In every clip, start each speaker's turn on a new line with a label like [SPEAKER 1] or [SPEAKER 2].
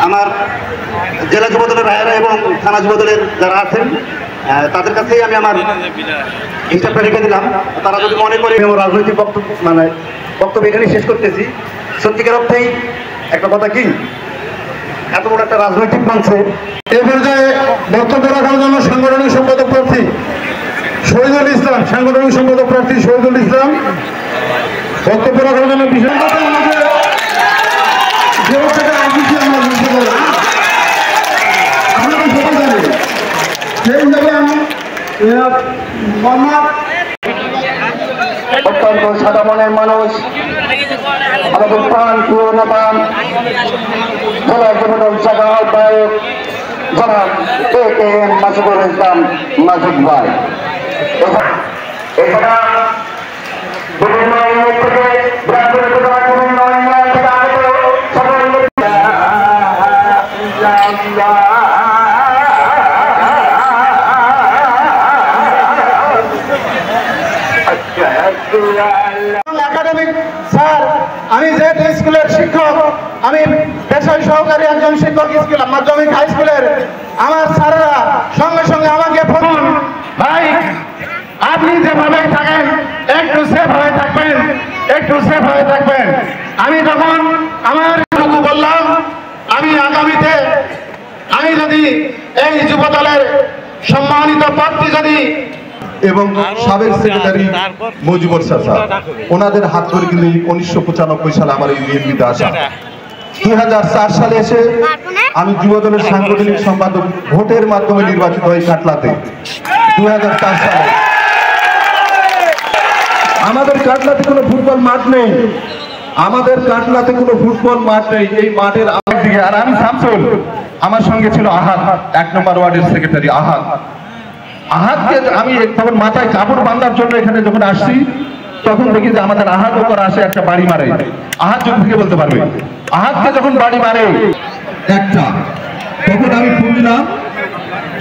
[SPEAKER 1] আমার জেলা যুবদলের রায়েরা এবং থানা যুবদলের যারা আছেন তাদের কাছেই আমি আমার হিসাবটা রেখে দিলাম। তারা যদি মনে করে আমার রাজনৈতিক বক্তব্য এখানে শেষ করতেছি। সত্যিকার অর্থেই একটা কথা কি, এত বড় একটা রাজনৈতিক মঞ্চে এ পর্যায়ে বক্তব্য রাখার জন্য সাংগঠনিক সম্পাদক প্রার্থী শহীদুল ইসলাম, সাংগঠনিক সম্পাদক প্রার্থী শহীদুল ইসলাম বক্তব্য রাখার জন্য বিশেষ অত্যন্ত সাদা মনের মানুষ, আমাদের প্রাণ প্রিয় নেতা জেলা যুবদল শাখা আহ্বায়ক জনাব AKM মাসুদুল ইসলাম মাসুদ ভাই। এছাড়া বিভিন্ন ইউনিট থেকে একাডেমিক স্যার, আমি যে স্কুলের শিক্ষক, আমি পেশায় সহকারী একজন শিক্ষক স্কুল মাধ্যমিক হাই স্কুলের, আমার স্যাররা সঙ্গে সঙ্গে আমাকে ফোন, ভাই আপনি যেভাবে থাকেন একটু সেফ হয়ে থাকবেন, একটু সেফ হয়ে থাকবেন। আমি তখন আমার বললাম, আমি আগামীতে আমি যদি এই যুবদলের সম্মানিত প্রার্থী যদি
[SPEAKER 2] এবং সাবেক সেক্রেটারি মজিবর চাচা, ওনাদের হাত ধরে কিন্তু 1995 সালে আমার এই বিএনপিতে আসা। 2004 সালে এসে আমি যুবদলের সাংগঠনিক সম্পাদক ভোটের মাধ্যমে নির্বাচিত হই কাটলাতে। 2004 সালে আমাদের কাটলাতে কোনো ফুটবল মাঠ নেই, আমাদের কাটলাতে কোনো ফুটবল মাঠ নেই। এই মাঠের দিকে আর আমি শামসুল, আমার সঙ্গে ছিল আহাদ, 1 নম্বর ওয়ার্ডের সেক্রেটারি আহাদ। আহাদকে আমি তখন মাথায় কাপড় বাঁধার জন্য এখানে যখন আসছি, তখন দেখি যে আমাদের আহাদ ওপর আসে একটা বাড়ি মারে। আহাদ যখন থেকে বলতে পারবে, আহাদকে যখন বাড়ি মারে একটা, তখন আমি ফোন দিলাম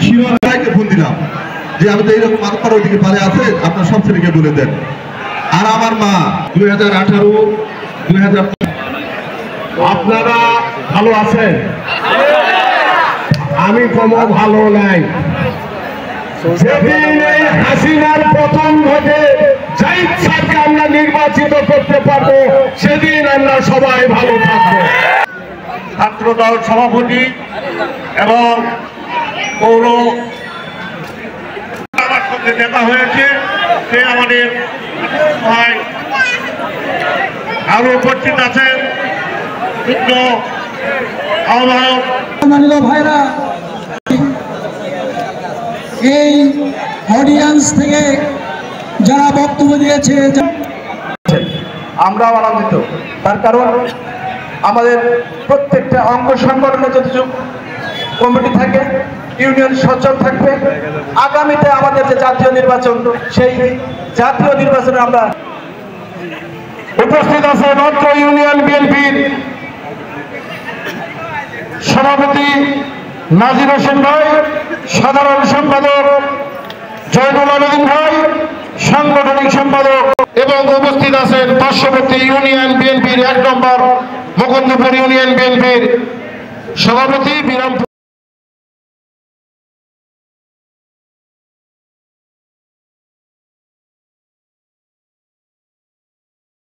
[SPEAKER 2] শিবাকে, ফোন দিলাম যে আমি তো এইরকম মাথার ওইদিকে পারে আছে, আপনার সব ছেলেকে বলে দেন। আর আমার মা 2018 2000 আপনারা ভালো আছেন, আমি কোনো ভালো নাই। যেদিন এই হাসিনার প্রথম ভোটে জাহিদ স্যারকে আমরা নির্বাচিত করতে পারবো, সেদিন আমরা সবাই ভালো থাকবো। ছাত্রদল সভাপতি এবং পৌর আমার সঙ্গে দেখা হয়েছে, সে আমাদের ভাই আরো উপস্থিত আছেন যুগ্ম আহ্বায়ক
[SPEAKER 3] ভাইরা, এই অডিয়েন্স থেকে যারা বক্তব্য দিয়েছে
[SPEAKER 2] আমরাও আনন্দিত। তার কারণ আমাদের প্রত্যেকটা অঙ্গ সংগঠনের যদি কমিটি থাকে, ইউনিয়ন সচল থাকবে। আগামীতে আমাদের যে জাতীয় নির্বাচন, সেই জাতীয় নির্বাচনে আমরা উপস্থিত আছে মাত্র ইউনিয়ন বিএনপির সভাপতি নাজির হোসেন ভাই, সাধারণ সম্পাদক জয়নুল আলম ভাই, সাংগঠনিক সম্পাদক, এবং উপস্থিত আছেন পার্শ্ববর্তী ইউনিয়ন বিএনপির 1 নম্বর মুকুন্দপুর ইউনিয়ন বিএনপির সভাপতি বিরামপুর।